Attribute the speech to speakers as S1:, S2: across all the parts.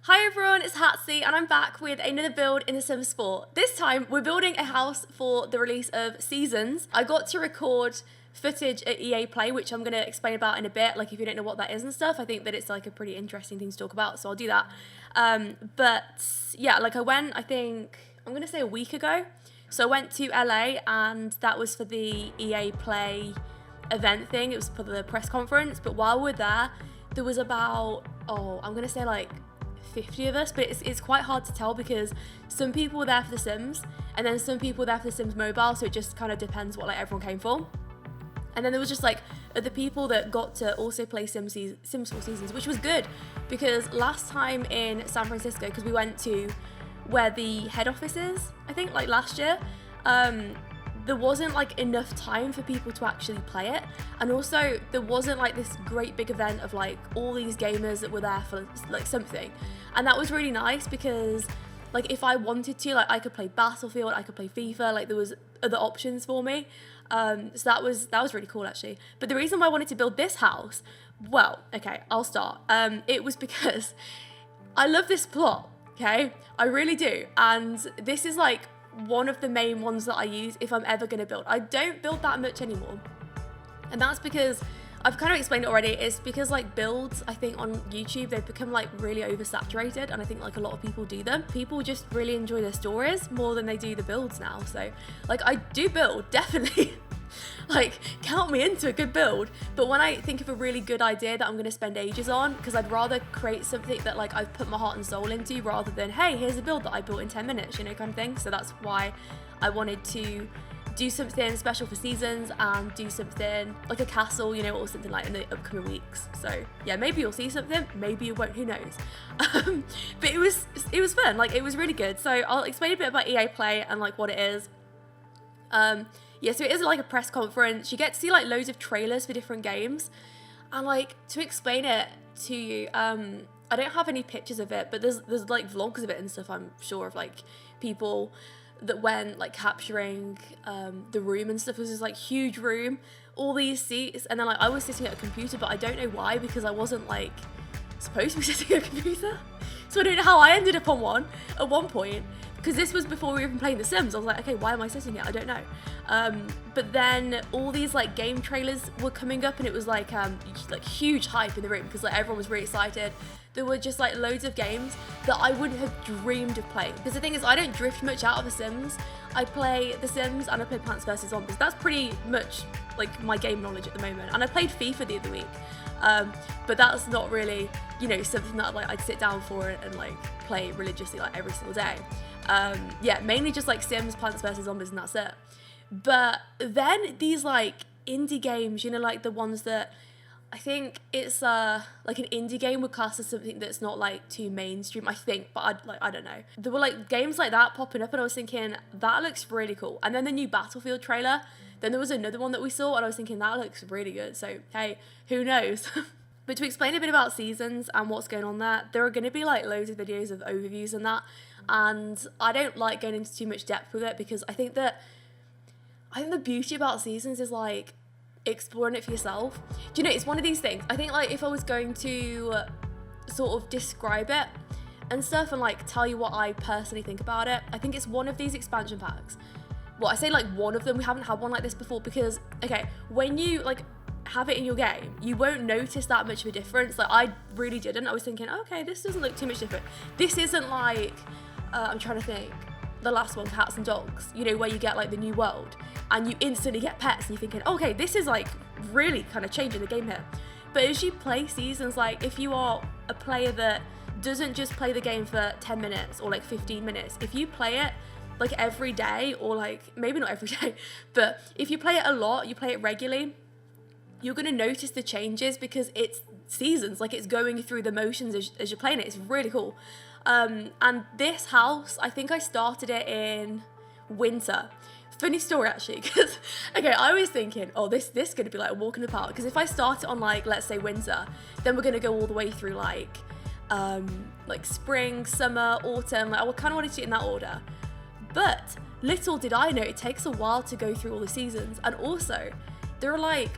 S1: Hi everyone, it's Hatsy and I'm back with another build in The Sims 4. This time we're building a house for the release of Seasons. I got to record footage at EA Play, which I'm going to explain about in a bit, like if you don't know what that is and stuff. I think that it's like a pretty interesting thing to talk about, so I'll do that. But yeah, like I went, I think, I'm going to say a week ago. So I went to LA and that was for the EA Play event thing. It was for the press conference, but while we're there was about, I'm going to say like 50 of us, but it's quite hard to tell because some people were there for The Sims and then some people were there for The Sims Mobile, so it just kind of depends what like everyone came for. And then there was just like other people that got to also play Sims 4 Seasons, which was good because last time in San Francisco, because we went to where the head office is, I think like last year, there wasn't like enough time for people to actually play it, and also there wasn't like this great big event of like all these gamers that were there for like something, and that was really nice because like if I wanted to, like I could play Battlefield, I could play FIFA, like there was other options for me, so that was really cool actually. But the reason why I wanted to build this house, well, okay, I'll start. It was because I love this plot, okay, I really do, and this is like one of the main ones that I use if I'm ever going to build. I don't build that much anymore, and that's because I've kind of explained it already. It's because like builds, I think on YouTube they've become like really oversaturated, and I think like a lot of people do them. People just really enjoy their stories more than they do the builds now. So like I do build, definitely. Like count me into a good build, but when I think of a really good idea that I'm going to spend ages on, because I'd rather create something that like I've put my heart and soul into rather than, hey, here's a build that I built in 10 minutes, you know, kind of thing. So that's why I wanted to do something special for Seasons and do something like a castle, you know, or something like in the upcoming weeks. So yeah, maybe you'll see something, maybe you won't, who knows. But it was fun, like it was really good. So I'll explain a bit about EA Play and like what it is. Yeah, so it is like a press conference. You get to see like loads of trailers for different games, and like to explain it to you, I don't have any pictures of it, but there's like vlogs of it and stuff, I'm sure, of like people that went like capturing the room and stuff. It was this like huge room, all these seats, and then like I was sitting at a computer, but I don't know why, because I wasn't like supposed to be sitting at a computer, so I don't know how I ended up on one at one point. Because this was before we were even playing The Sims. I was like, okay, why am I sitting here? I don't know. But then all these like game trailers were coming up, and it was like huge hype in the room because like everyone was really excited. There were just like loads of games that I wouldn't have dreamed of playing. Because the thing is, I don't drift much out of The Sims. I play The Sims and I play Plants vs Zombies. That's pretty much like my game knowledge at the moment. And I played FIFA the other week. But that's not really, you know, something that like I'd sit down for and like play religiously like every single day. Yeah, mainly just like Sims, Plants vs Zombies, and that's it. But then these like indie games, you know, like the ones that I think it's like an indie game would class as something that's not like too mainstream, I think, but I don't know. There were like games like that popping up, and I was thinking that looks really cool. And then the new Battlefield trailer, then there was another one that we saw, and I was thinking that looks really good. So hey, who knows? But to explain a bit about Seasons and what's going on there are going to be like loads of videos of overviews and that, and I don't like going into too much depth with it because I think the beauty about Seasons is like exploring it for yourself. Do you know, it's one of these things, I think like if I was going to sort of describe it and stuff and like tell you what I personally think about it, I think it's one of these expansion packs. Well, I say like one of them, we haven't had one like this before because, okay, when you like have it in your game, you won't notice that much of a difference. Like I really didn't. I was thinking, okay, this doesn't look too much different. This isn't like, I'm trying to think, the last one, Cats and Dogs, you know, where you get like the new world and you instantly get pets and you're thinking, okay, this is like really kind of changing the game here. But as you play Seasons, like if you are a player that doesn't just play the game for 10 minutes or like 15 minutes, if you play it like every day, or like maybe not every day, but if you play it a lot, you play it regularly, you're going to notice the changes because it's Seasons, like it's going through the motions as you're playing it. It's really cool. And this house, I think I started it in winter. Funny story actually, because okay, I was thinking, oh, this is going to be like a walk in the park, because if I start it on like, let's say winter, then we're going to go all the way through like spring, summer, autumn. Like I kind of wanted to do it in that order. But little did I know it takes a while to go through all the seasons, and also there are like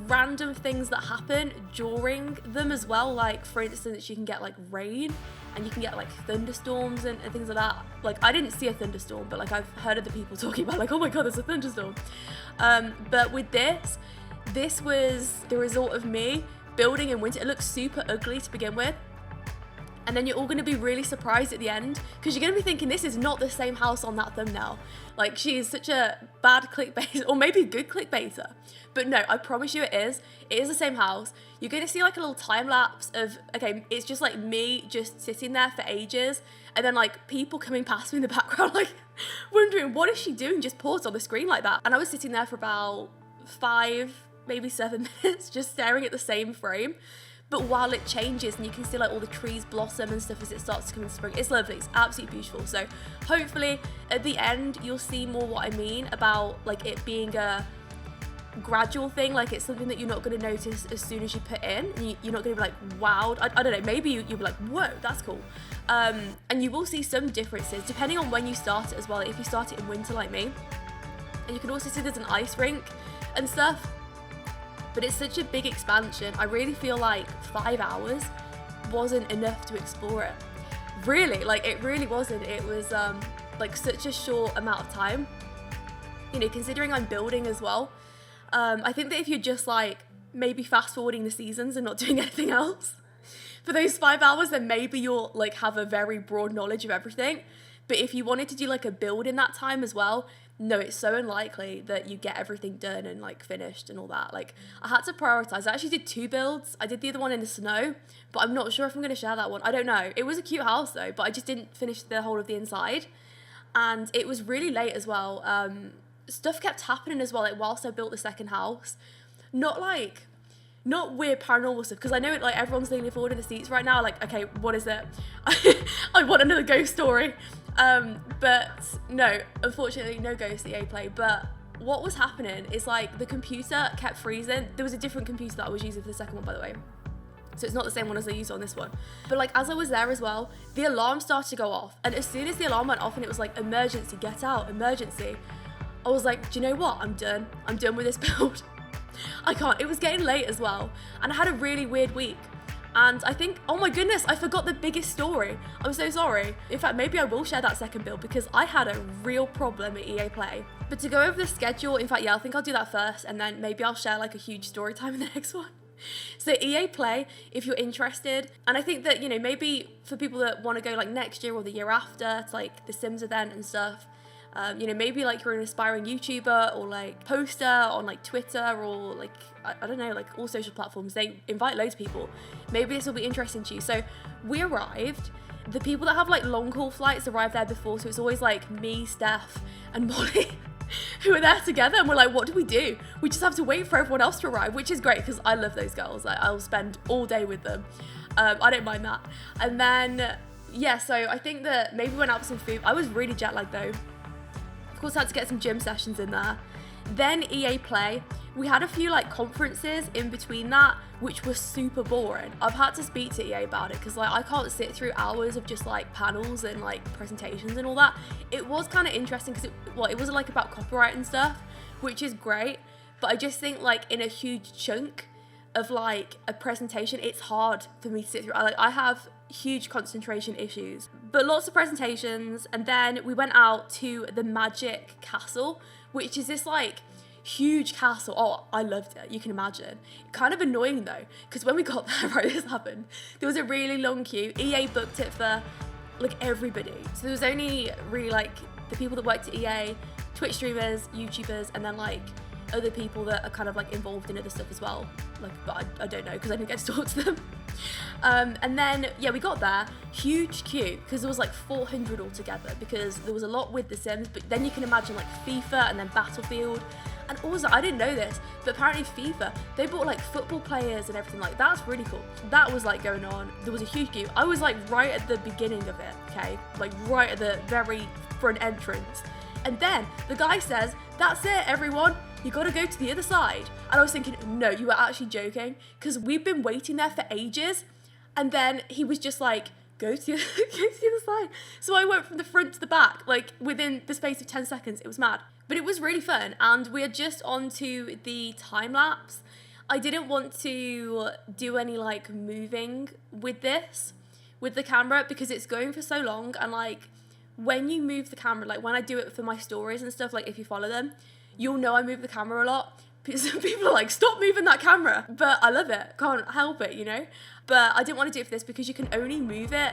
S1: random things that happen during them as well. Like for instance, you can get like rain and you can get like thunderstorms and things like that. Like I didn't see a thunderstorm, but like I've heard other people talking about like, oh my god, there's a thunderstorm. But with this was the result of me building in winter. It looks super ugly to begin with, and then you're all going to be really surprised at the end, because you're going to be thinking this is not the same house on that thumbnail. Like, she is such a bad clickbait, or maybe a good clickbaiter. But no, I promise you it is. It is the same house. You're going to see like a little time lapse of, okay, it's just like me just sitting there for ages, and then like people coming past me in the background, like wondering, what is she doing? Just paused on the screen like that. And I was sitting there for about 5, maybe 7 minutes, just staring at the same frame. But while it changes and you can see like all the trees blossom and stuff as it starts to come into spring, it's lovely, it's absolutely beautiful. So hopefully at the end you'll see more what I mean about like it being a gradual thing. Like it's something that you're not going to notice as soon as you put in, and you're not going to be like wowed. I don't know, maybe you'll be like, whoa, that's cool. And you will see some differences depending on when you start it as well. If you start it in winter like me, and you can also see there's an ice rink and stuff. But it's such a big expansion. I really feel like 5 hours wasn't enough to explore it. Really, like it really wasn't. It was like such a short amount of time. You know, considering I'm building as well. I think that if you're just like maybe fast forwarding the seasons and not doing anything else for those 5 hours, then maybe you'll like have a very broad knowledge of everything. But if you wanted to do like a build in that time as well, no, it's so unlikely that you get everything done and like finished and all that. Like I had to prioritize. I actually did 2 builds. I did the other one in the snow, but I'm not sure if I'm going to share that one. I don't know. It was a cute house though, but I just didn't finish the whole of the inside, and it was really late as well. Stuff kept happening as well, like whilst I built the second house. Not weird paranormal stuff, because I know it, like everyone's leaning forward in the seats right now, like, okay, what is it? I want another ghost story. But no, unfortunately no ghost EA play. But what was happening is like the computer kept freezing. There was a different computer that I was using for the second one, by the way, so it's not the same one as I used on this one. But like as I was there as well, the alarm started to go off, and as soon as the alarm went off and it was like emergency, get out, emergency, I was like, do you know what, I'm done with this build. I can't. It was getting late as well, and I had a really weird week. And I think, oh my goodness, I forgot the biggest story. I'm so sorry. In fact, maybe I will share that second build, because I had a real problem at EA Play. But to go over the schedule, in fact, yeah, I think I'll do that first, and then maybe I'll share like a huge story time in the next one. So EA Play, if you're interested, and I think that, you know, maybe for people that want to go like next year or the year after to like the Sims event and stuff, you know, maybe like you're an aspiring YouTuber or like poster on like Twitter or like, I don't know, like all social platforms, they invite loads of people. Maybe this will be interesting to you. So we arrived, the people that have like long haul flights arrived there before, so it's always like me, Steph and Molly who are there together, and we're like, what do? We just have to wait for everyone else to arrive, which is great because I love those girls. Like, I'll spend all day with them. I don't mind that. And then yeah, so I think that maybe we went out for some food. I was really jet lagged though. Of course, I had to get some gym sessions in there. Then EA Play, we had a few like conferences in between that, which was super boring. I've had to speak to EA about it because like I can't sit through hours of just like panels and like presentations and all that. It was kind of interesting because it wasn't like about copyright and stuff, which is great. But I just think like in a huge chunk of like a presentation, it's hard for me to sit through. I have huge concentration issues, but lots of presentations. And then we went out to the Magic Castle, which is this like huge castle. Oh, I loved it, you can imagine. Kind of annoying though, because when we got there, right, this happened. There was a really long queue. EA booked it for like everybody, so there was only really like the people that worked at EA, Twitch streamers, YouTubers, and then like other people that are kind of like involved in other stuff as well, like, but I don't know because I didn't get to talk to them. And then yeah, we got there, huge queue, because there was like 400 altogether, because there was a lot with The Sims, but then you can imagine like FIFA and then Battlefield. And also, I didn't know this, but apparently FIFA, they bought like football players and everything. Like, that's really cool. That was like going on. There was a huge queue. I was like right at the beginning of it, okay, like right at the very front entrance. And then the guy says, that's it, everyone, you gotta go to the other side. And I was thinking, no, you were actually joking, because we've been waiting there for ages. And then he was just like, go to the other side. So I went from the front to the back, like within the space of 10 seconds. It was mad. But it was really fun. And we're just on to the time lapse. I didn't want to do any like moving with this, with the camera because it's going for so long, and like when you move the camera, like when I do it for my stories and stuff, like if you follow them, you'll know I move the camera a lot. Some people are like, stop moving that camera, but I love it, can't help it, you know. But I didn't want to do it for this because you can only move it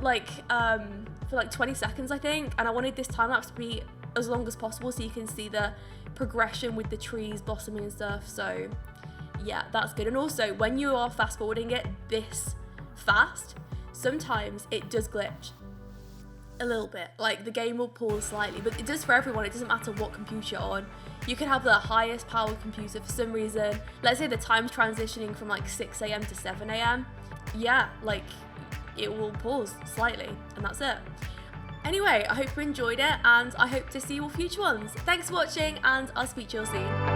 S1: like for like 20 seconds I think, and I wanted this time lapse to be as long as possible so you can see the progression with the trees blossoming and stuff. So yeah, that's good. And also when you are fast forwarding it this fast, sometimes it does glitch a little bit, like the game will pause slightly, but it does for everyone. It doesn't matter what computer you're on. You can have the highest powered computer, for some reason, let's say the time's transitioning from like 6 a.m. to 7 a.m. yeah, like it will pause slightly, and that's it. Anyway, I hope you enjoyed it, and I hope to see you all future ones. Thanks for watching, and I'll speak to you all soon.